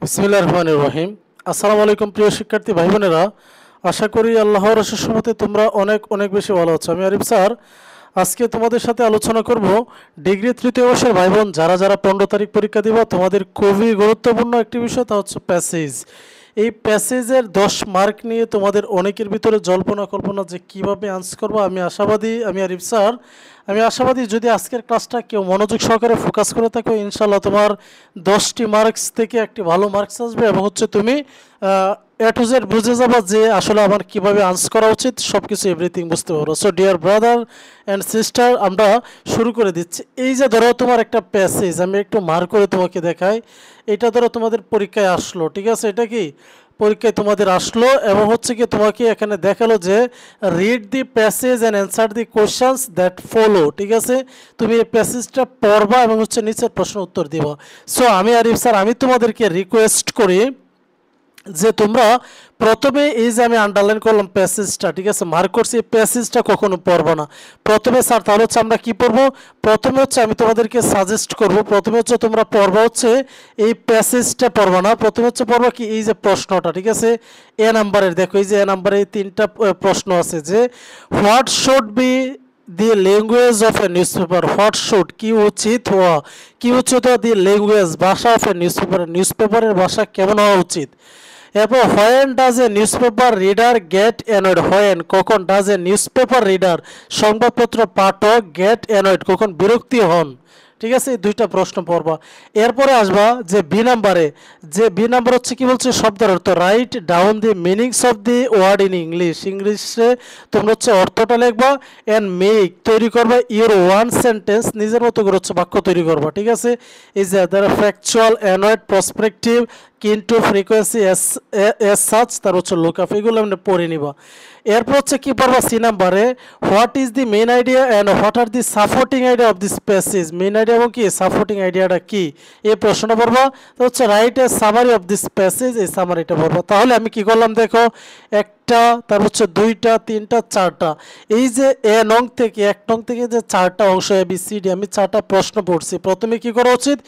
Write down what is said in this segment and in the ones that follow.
বিসমিল্লাহির রহমানির রহিম। আসসালামু আলাইকুম প্রিয় শিক্ষার্থী ভাই বোনেরা, আশা করি আল্লাহর অশেষ রহমতে তোমরা অনেক অনেক বেশি ভালো আছো। আমি আরিফ স্যার আজকে তোমাদের সাথে আলোচনা করব ডিগ্রি তৃতীয় বর্ষের ভাই বোন যারা যারা 15 তারিখ পরীক্ষা দিবা, তোমাদের খুবই গুরুত্বপূর্ণ একটি বিষয়, তা হচ্ছে প্যাসেজ। এই প্যাসেজের 10 মার্ক নিয়ে তোমাদের অনেকের ভিতরে জল্পনা কল্পনা যে কিভাবে আনসার করবো। আমি আরিফ স্যার আমি আশাবাদী যদি আজকের ক্লাসটা কেউ মনোযোগ সহকারে ফোকাস করে থাকো, ইনশাল্লাহ তোমার 10টি মার্কস থেকে একটি ভালো মার্কস আসবে এবং হচ্ছে তুমি এ টু জেড বুঝে যাবা যে আসলে আমার কিভাবে আনসার করা উচিত, সব কিছু এভরিথিং বুঝতে পারো। So dear brother and sister, আমরা শুরু করে দিচ্ছি। এই যে ধরো তোমার একটা প্যাসেজ আমি একটু মার্ক করে তোমাকে দেখাই। এটা ধরো তোমাদের পরীক্ষায় আসলো, ঠিক আছে? এটা কি পরীক্ষায় তোমাদের আসলো এবং হচ্ছে কি তোমাকে এখানে দেখালো যে read the passage and answer the questions that follow, ঠিক আছে? তুমি এই প্যাসেজটা পড়বা এবং হচ্ছে নিচের প্রশ্ন উত্তর দিবা। সো আমি আরিফ স্যার আমি তোমাদেরকে রিকোয়েস্ট করি যে তোমরা প্রথমে এই যে আমি আন্ডারলাইন করলাম প্যাসেজটা, ঠিক আছে, মার্ক করছি, এই প্যাসেজটা কখনো পড়বো না প্রথমে স্যার। তাহলে হচ্ছে আমরা কি পড়বো? প্রথমে হচ্ছে আমি তোমাদেরকে সাজেস্ট করব, প্রথমে হচ্ছে তোমরা পড়বা হচ্ছে এই প্যাসেজটা পড়বা না, প্রথমে হচ্ছে পড়বা কি এই যে প্রশ্নটা, ঠিক আছে? এ নাম্বারের দেখো, এই যে এ নাম্বারে 3টা প্রশ্ন আছে যে what should be the language of a news paper. What should কি উচিত হওয়া, কি উচিত হওয়া, দি ল্যাঙ্গুয়েজ ভাষা of a news paper, news পেপারের ভাষা কেমন হওয়া উচিত। এরপর when does a news paper reader get annoyed, when কখন, does a news paper reader সংবাদপত্র পাঠক গেট অ্যানয়েড কখন বিরক্তি হন, ঠিক আছে? এই 2টা প্রশ্ন পড়বা। এরপরে আসবা যে বি নাম্বারে, যে বি নাম্বার হচ্ছে কি বলছে শব্দের অর্থ। Write down the meanings of the word in English, ইংলিশে তোমরা হচ্ছে অর্থটা লিখবা অ্যান্ড মেক তৈরি করবা ইউর ওয়ান সেন্টেন্স, নিজের মতো করে হচ্ছে বাক্য তৈরি করবা, ঠিক আছে? এই যে দ্য ফ্যাকচুয়াল অ্যানয়েড প্রসপেক্টিভ কিন্তু ফ্রিকোয়েন্সি এস সাচ, তার হচ্ছে লোকআপ, এগুলো আমরা পড়ে নিবা। এরপর হচ্ছে কি পারবা সি নাম্বারে, what is the main idea and what are the supporting idea of this passage. Main idea এবং কি সাপোর্টিং আইডিয়াটা কি, এই প্রশ্নটা পড়বা। তো হচ্ছে write a summary of this passage, এই সামারিটা পড়বা। তাহলে আমি কি করলাম দেখো, একটা, তার হচ্ছে 2টা, 3টা, 4টা, এই যে এ নং থেকে 1 নং থেকে যে 4টা অংশ এ বি সি ডি, আমি 4টা প্রশ্ন পড়ছি। প্রথমে কি করা উচিত?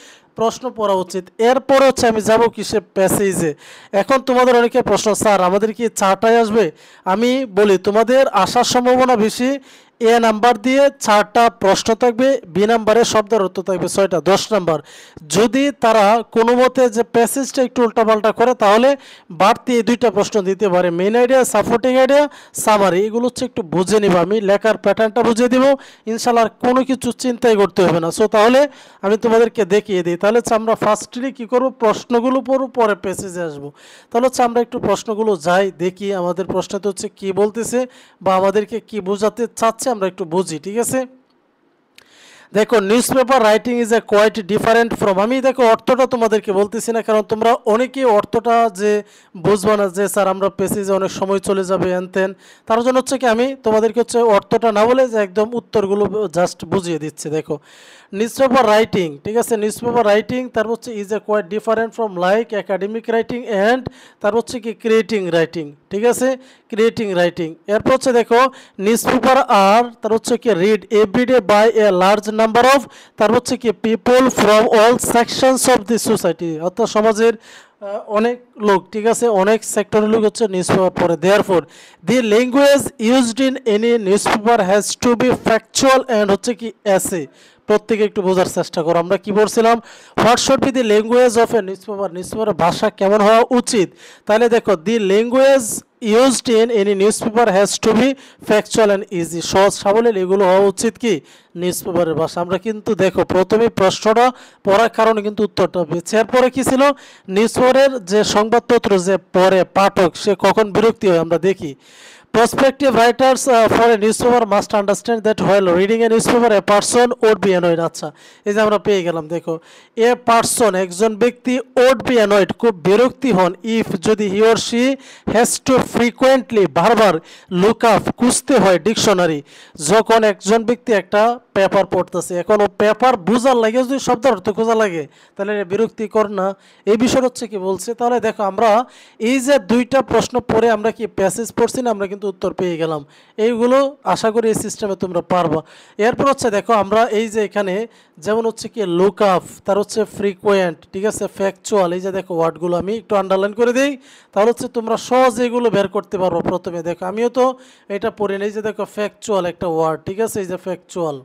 প্রশ্ন পড়া উচিত। এরপর হচ্ছে আমি যাব কিসে, প্যাসেজে। এখন তোমাদের অনেকে প্রশ্ন, স্যার আমাদের কি 4টায় আসবে? আমি বলি তোমাদের আসার সম্ভাবনা বেশি। এ নাম্বার দিয়ে 4টা প্রশ্ন থাকবে, বি নাম্বারে শব্দের অর্থ থাকবে 6টা, 10 নাম্বার। যদি তারা কোনো মতে যে প্যাসেজটা একটু উল্টাপাল্টা করে তাহলে বাড়তি এই 2টা প্রশ্ন দিতে পারে, main idea, supporting idea, summary. এগুলো হচ্ছে একটু বুঝে নিবা, আমি লেখার প্যাটার্নটা বুঝিয়ে দিব, ইনশাল্লাহ আর কোনো কিছু চিন্তাই করতে হবে না। সো তাহলে আমি তোমাদেরকে দেখিয়ে দিই। তাহলে হচ্ছে আমরা ফার্স্টলি কী করবো, প্রশ্নগুলো পড়ব, পরে প্যাসেজে আসবো। তাহলে হচ্ছে আমরা একটু প্রশ্নগুলো যাই দেখি, আমাদের প্রশ্নতে হচ্ছে কী বলতেছে বা আমাদেরকে কি বোঝাতে চাচ্ছে আমরা একটু বুঝি, ঠিক আছে? দেখো, newspaper writing is a quite different from, আমি দেখো অর্থটা তোমাদেরকে বলতেছি না, কারণ তোমরা অনেকেই অর্থটা যে বুঝবো না, যে স্যার আমরা পেসেজে অনেক সময় চলে যাবে এনতেন, তার জন্য হচ্ছে কি আমি তোমাদেরকে হচ্ছে অর্থটা না বলে যে একদম উত্তরগুলো জাস্ট বুঝিয়ে দিচ্ছি। দেখো, নিউজ পেপার রাইটিং, ঠিক আছে, নিউজ পেপার রাইটিং তারপর হচ্ছে is a quite different from like academic writing and তারপর হচ্ছে কি ক্রিয়েটিং রাইটিং, ঠিক আছে, ক্রিয়েটিং রাইটিং। এরপর হচ্ছে দেখো, নিউজ পেপার আর তার হচ্ছে কি read everyday by a large number of, তার হচ্ছে কি people from all sections of the society, অর্থাৎ সমাজের অনেক লোক, ঠিক আছে, অনেক সেক্টরের লোক হচ্ছে নিউজ পেপার পড়ে। Therefore the language used in any news paper has to be factual and হচ্ছে কি এসে। প্রত্যেকে একটু বোঝার চেষ্টা করো, আমরা কি বলছিলাম, what should be the language of a news paper, news পেপারের ভাষা কেমন হওয়া উচিত। তাহলে দেখো, the language used in any news paper has to be factual and easy, সহজ সাবলীল এগুলো হওয়া উচিত কি নিউজ পেপারের ভাষা। আমরা কিন্তু দেখো প্রথমে প্রশ্নটা পড়ার কারণে কিন্তু উত্তরটা পেয়েছি। এরপরে কি ছিল, নিউজ পেপারের যে সংবাদপত্র যে পড়ে পাঠক সে কখন বিরক্তি হয় আমরা দেখি। Prospective writers for a newspaper must understand that while reading a newspaper a person would be annoyed, আচ্ছা এই যে আমরা পেয়ে গেলাম। দেখো, এ পারসন একজন ব্যক্তি would be annoyed খুব বিরক্তি হন, ইফ যদি he or she has to frequently বারবার লুক আপ খুঁজতে হয় ডিকশনারি, যখন একজন ব্যক্তি একটা পেপার পড়তেছে, এখন ও পেপার বোঝার লাগে যদি শব্দের অর্থ খোঁজা লাগে তাহলে বিরক্তিকর না, এই বিষয় হচ্ছে কি বলছে। তাহলে দেখো আমরা এই যে 2টা প্রশ্ন পড়ে আমরা কি প্যাসেজ পড়ছি না, আমরা কিন্তু উত্তর পেয়ে গেলাম। এইগুলো আশা করি এই সিস্টেমে তোমরা পারবা। এরপর হচ্ছে দেখো আমরা এই যে এখানে যেমন হচ্ছে কি লুক আপ, তার হচ্ছে ফ্রিকোয়েন্ট, ঠিক আছে, ফ্যাকচুয়াল, এই যে দেখো ওয়ার্ডগুলো আমি একটু আন্ডারলাইন করে দিই, তাহলে হচ্ছে তোমরা সহজে এগুলো বের করতে পারবো। প্রথমে দেখো আমিও তো এটা পড়ি না, এই যে দেখো ফ্যাকচুয়াল একটা ওয়ার্ড, ঠিক আছে, এই যে ফ্যাকচুয়াল,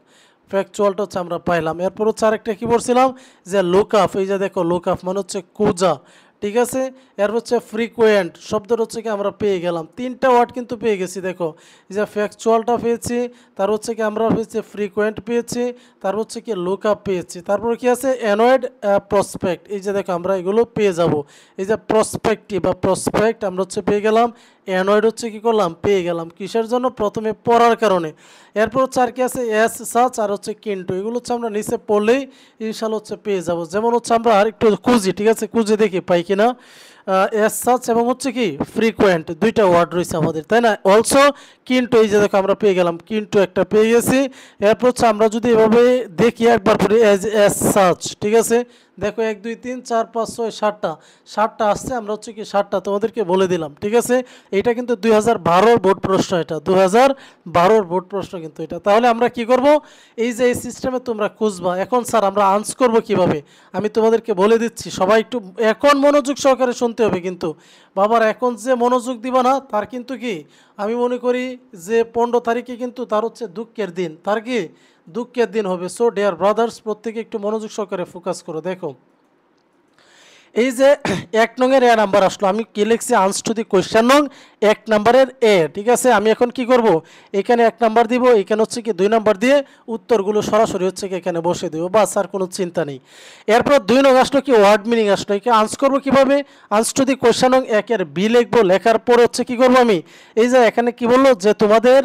ফ্যাকচুয়ালটা হচ্ছে আমরা পাইলাম। এরপর হচ্ছে আরেকটা কী বলছিলাম যে লুক আপ, এই যে দেখো লুক আপ মানে হচ্ছে খুঁজা, ঠিক আছে। এর হচ্ছে ফ্রিকোয়েন্ট শব্দটা হচ্ছে কি আমরা পেয়ে গেলাম, তিনটা ওয়ার্ড কিন্তু পেয়ে গেছি। দেখো এই যে ফ্যাকচুয়ালটা পেয়েছি, তার হচ্ছে কি আমরা পেয়েছি ফ্রিকোয়েন্ট পেয়েছি, তার হচ্ছে কি লুক আপ পেয়েছি, তারপর কি আছে অ্যানয়েড প্রসপেক্ট, এই যে দেখো আমরা এগুলো পেয়ে যাব। এই যে প্রসপেক্টিভ বা প্রসপেক্ট আমরা হচ্ছে পেয়ে গেলাম, অ্যানয়েড হচ্ছে কি করলাম পেয়ে গেলাম। কিসের জন্য? প্রথমে পড়ার কারণে। এরপর হচ্ছে আর কি আছে এস সাচ আর হচ্ছে কিন্তু, এগুলো হচ্ছে আমরা নিচে পড়লেই ইনশাল্লাহ হচ্ছে পেয়ে যাব। যেমন হচ্ছে আমরা আর একটু খুঁজি, ঠিক আছে, খুঁজে দেখি পাই কিনা। এস সাচ এবং হচ্ছে কি ফ্রিকোয়েন্ট দুইটা ওয়ার্ড রয়েছে আমাদের, তাই না। অলসো কিন্তু, এই যে দেখো আমরা পেয়ে গেলাম, কিন্তু একটা পেয়ে গেছি। এরপর হচ্ছে আমরা যদি এভাবে দেখি একবার পরে এস সাচ, ঠিক আছে, দেখো 1 2 3 4 5 6 7টা আসছে, আমরা হচ্ছে কি 7টা তোমাদেরকে বলে দিলাম, ঠিক আছে। এটা কিন্তু 2012 বোর্ড প্রশ্ন, এটা 2012 বোর্ড প্রশ্ন কিন্তু এটা। তাহলে আমরা কি করব, এই যে এই সিস্টেমে তোমরা খুঁজবা। এখন স্যার আমরা আনস করব কিভাবে, আমি তোমাদেরকে বলে দিচ্ছি, সবাই একটু এখন মনোযোগ সহকারে শুনতে হবে কিন্তু। বাবার এখন যে মনোযোগ দিবা না তার কিন্তু কি আমি মনে করি যে 15 তারিখে কিন্তু তার হচ্ছে দুঃখের দিন, তার কি দুঃখের দিন হবে। সো ডিয়ার ব্রাদার্স, প্রত্যেকে একটু মনোযোগ সহকারে ফোকাস করো। দেখো এই যে 1 নংয়ের এ নাম্বার আসলো, আমি কি লিখছি আনস টু দি কোয়েশ্চেন নং 1 নাম্বারের এ, ঠিক আছে। আমি এখন কি করব, এখানে 1 নাম্বার দিব, এখানে হচ্ছে কি 2 নাম্বার দিয়ে উত্তরগুলো সরাসরি হচ্ছে কি এখানে বসে দেবো, বাস, আর কোনো চিন্তা নেই। এরপর 2 নং আসলো কি ওয়ার্ড মিনিং আসলো, একে আনস করবো কিভাবে, আনস টু দি কোয়েশ্চেন নং 1 এর বি লিখবো। লেখার পর হচ্ছে কি করবো আমি, এই যে এখানে কি বললো যে তোমাদের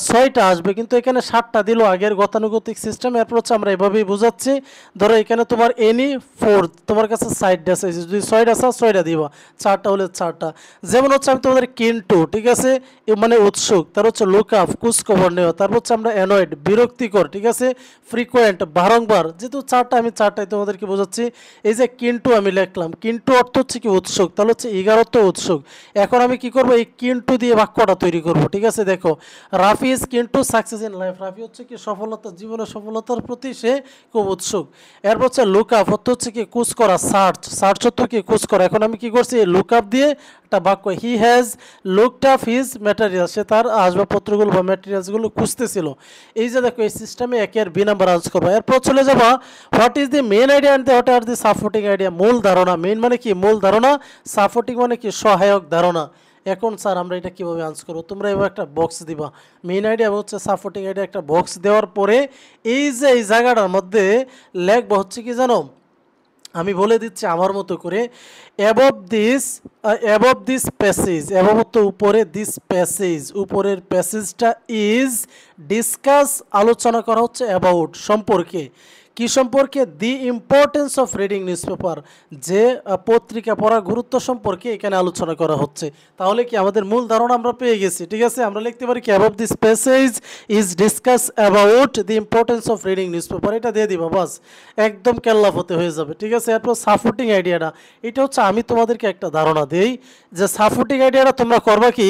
6টা আসবে, কিন্তু এখানে 7টা দিল আগের গতানুগতিক সিস্টেম। এরপর হচ্ছে আমরা এভাবেই বুঝাচ্ছি। ধরো এখানে তোমার এনি 4, তোমার কাছে সাইড আছে, যদি 6টা আছে 6টা দিবা, 4টা হলে 4টা। যেমন হচ্ছে আমি তোমাদের কিন্তু, ঠিক আছে, মানে উৎসুক, তার হচ্ছে লুক আপ খোঁজ খবর নেওয়া, তারপর হচ্ছে আমরা অ্যানয়েড বিরক্তিকর, ঠিক আছে, ফ্রিকোয়েন্ট বারংবার, যেহেতু 4টা আমি 4টাই তোমাদেরকে বোঝাচ্ছি। এই যে কিন্তু আমি লিখলাম, কিন্তু অর্থ হচ্ছে কি উৎসুক, তাহলে হচ্ছে 11 অর্থ উৎসুক। এখন আমি কি করব, এই কিন্তু দিয়ে বাক্যটা তৈরি করব, ঠিক আছে। দেখো রাফি ইজ কিন্তু সাকসেস ইন লাইফ, রাফি হচ্ছে কি সফলতা, জীবনের সফলতার প্রতি সে খুব উৎসুক। এরপর হচ্ছে লুক আপ অর্থ হচ্ছে কি খোঁজ করা, সার্চ, সার্চ অর্থ কি খোঁজ করা। এখন আমি কি করছি, লুক আপ দিয়ে একটা বাক্য, he has looked up his material, সে তার আসবাবপত্রগুলো বা ম্যাটেরিয়ালসগুলো খুঁজতেছিল। এই যে দেখো এই সিস্টেমে 1 এর বি নাম্বার আনসার করবো। এরপর চলে যাবা what is the main idea and what are the supporting idea, মূল ধারণা। মেন মানে কি মূল ধারণা, সাপোর্টিং মানে কি সহায়ক ধারণা। এখন স্যার আমরা এটা কীভাবে আনসার করবো, তোমরা এবার একটা বক্স দিবা, মেইন আইডিয়া হচ্ছে সাপোর্টিং আইডিয়া, একটা বক্স দেওয়ার পরে এই যে এই জায়গাটার মধ্যে লেখবা হচ্ছে কি জানো, আমি বলে দিচ্ছি আমার মতো করে, অ্যাবভ দিস প্যাসেজ, অ্যাবভ তো উপরে, দিস প্যাসেজ উপরের প্যাসেজটা ইজ ডিসকাস আলোচনা করা হচ্ছে অ্যাবাউট সম্পর্কে, কি সম্পর্কে, the importance of reading newspaper, যে পত্রিকা পড়ার গুরুত্ব সম্পর্কে এখানে আলোচনা করা হচ্ছে। তাহলে কি আমাদের মূল ধারণা আমরা পেয়ে গেছি, ঠিক আছে। আমরা লিখতে পারি কি above this passage is discuss about the importance of reading newspaper, এটা দিয়ে দিবা, বাস, একদম কেল্লাফতে হয়ে যাবে, ঠিক আছে। এরপর সাপোর্টিং আইডিয়াটা, এটা হচ্ছে আমি তোমাদেরকে একটা ধারণা দেই যে সাপোর্টিং আইডিয়াটা তোমরা করবা কি,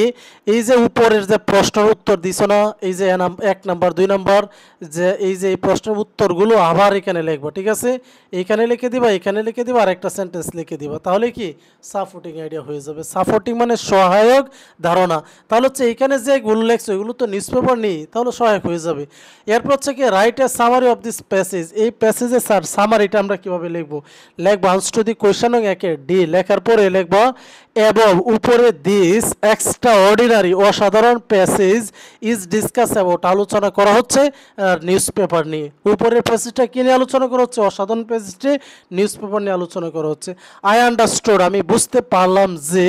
এই যে উপরের যে প্রশ্নের উত্তর দিছ না, এই যে 1 নাম্বার 2 নাম্বার, যে এই যে এই প্রশ্নের উত্তরগুলো আবার এখানে লিখবা, ঠিক আছে, এইখানে লিখে দিবা, এখানে লিখে দিবা, আর একটা সেন্টেন্স লিখে দিবা, তাহলে কি সাপোর্টিং আইডিয়া হয়ে যাবে। সাপোর্টিং মানে সহায়ক ধারণা, তাহলে হচ্ছে এখানে যে এগুলো লেখছো এগুলো তো নিউজপেপার নেই, তাহলে সহায়ক হয়ে যাবে। এরপর হচ্ছে কি write a summary of this passage, এই প্যাসেজে স্যার সামারিটা আমরা কিভাবে লিখবো, লিখবো আনসার টু দি কোয়েশ্চন নং 1 এর ডি, লেখার পরে লিখবো অ্যাবভ উপরে, দিস এক্সট্রা অর্ডিনারি অসাধারণ প্যাসেজ ইজ ডিসকাস অ্যাবাউট আলোচনা করা হচ্ছে নিউজপেপার নিয়ে। উপরের প্যাসেজটা কি নিয়ে আলোচনা করা হচ্ছে, অসাধারণ প্যাসেজটি নিউজপেপার নিয়ে আলোচনা করা হচ্ছে। আই আন্ডারস্টুড আমি বুঝতে পারলাম যে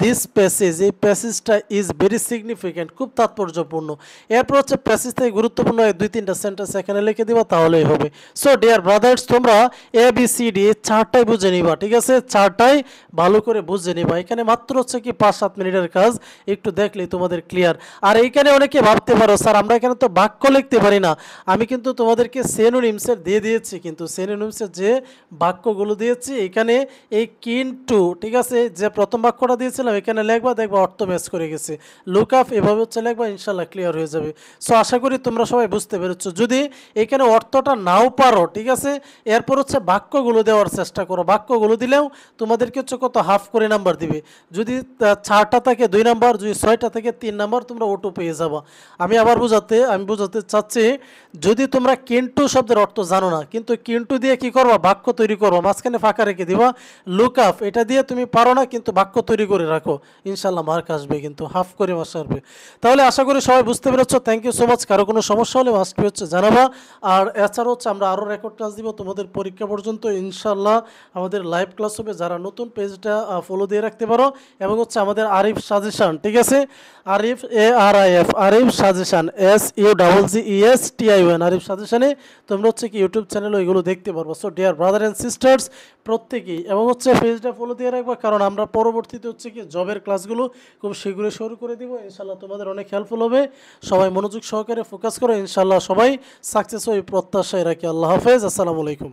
দিস প্যাসেজ এই প্যাসেজটা ইজ ভেরি সিগনিফিক্যান্ট খুব তাৎপর্যপূর্ণ। এরপর হচ্ছে প্যাসেজ থেকে গুরুত্বপূর্ণ 2-3টা সেন্টেন্স এখানে লিখে দিবা, তাহলেই হবে। সো ডিয়ার ব্রাদার্স, তোমরা ABCD 4টাই বুঝে নিবা, ঠিক আছে, 4টাই ভালো করে বুঝে নিবা। এখানে মাত্র হচ্ছে কি 5-7 মিনিটের কাজ, একটু দেখলেই তোমাদের ক্লিয়ার। আর এইখানে অনেকে ভাবতে পারো স্যার আমরা এখানে তো বাক্য লিখতে পারি না, আমি কিন্তু তোমাদেরকে সিনোনিমসের দিয়ে দিয়েছি, কিন্তু সিনোনিমসের যে বাক্যগুলো দিয়েছি এখানে এই কিন্তু, ঠিক আছে, যে প্রথম বাক্যটা দিয়েছিলাম এখানে লিখবা, দেখবা অর্থ ম্যাচ করে গেছে। লুক আপ এভাবে হচ্ছে লিখবা, ইনশাল্লাহ ক্লিয়ার হয়ে যাবে। সো আশা করি তোমরা সবাই বুঝতে পেরেছো। যদি এখানে অর্থটা নাও পারো, ঠিক আছে, এরপর হচ্ছে বাক্যগুলো দেওয়ার চেষ্টা করো। বাক্যগুলো দিলেও তোমাদেরকে হচ্ছে কত হাফ করে নাম্বার দিবে। যদি 4টা থেকে 2 নাম্বার, যদি 6টা থেকে 3 নাম্বার, তোমরা ওটু পেয়ে যাবা। আমি বোঝাতে চাচ্ছি, যদি তোমরা কিন্তু শব্দের অর্থ জানো না, কিন্তু কিন্তু দিয়ে কি করবা, বাক্য তৈরি করো, মাঝখানে ফাঁকা রেখে দিবা। লুক আপ এটা দিয়ে তুমি পারো না, কিন্তু বাক্য তৈরি করে রাখো, ইনশাল্লাহ মার্ক আসবে, কিন্তু হাফ করে মার্কস আসবে। তাহলে আশা করি সবাই বুঝতে পেরেছো। Thank you so much. কারো কোনো সমস্যা হলে মাস্টবি হচ্ছে জানাবা। আর এছাড়া হচ্ছে আমরা আরও রেকর্ড ক্লাস দিব তোমাদের পরীক্ষা পর্যন্ত, ইনশাল্লাহ আমাদের লাইভ ক্লাস হবে। যারা নতুন পেজটা ফলো দিয়ে রাখতে পারো, এবং হচ্ছে আমাদের আরিফ সাজেশন, ঠিক আছে, Arif ARIF, Arif suggestion, SUGGESTION, Arif সাজেশনে তোমরা হচ্ছে কি ইউটিউব চ্যানেল এগুলো দেখতে পারবো। So dear brother and sisters, প্রত্যেকেই, এবং হচ্ছে পেজটা ফলো দিয়ে রাখবা, কারণ আমরা পরবর্তীতে হচ্ছে কি জবের ক্লাসগুলো খুব শীঘ্রই শুরু করে দিব। ইনশাল্লাহ তোমাদের অনেক হেল্পফুল হবে। সবাই মনোযোগ সহকারে ফোকাস করো, ইনশাল্লাহ সবাই সাকসেস হয়ে প্রত্যাশায় রাখি। আল্লাহ হাফেজ, আসসালামু আলাইকুম।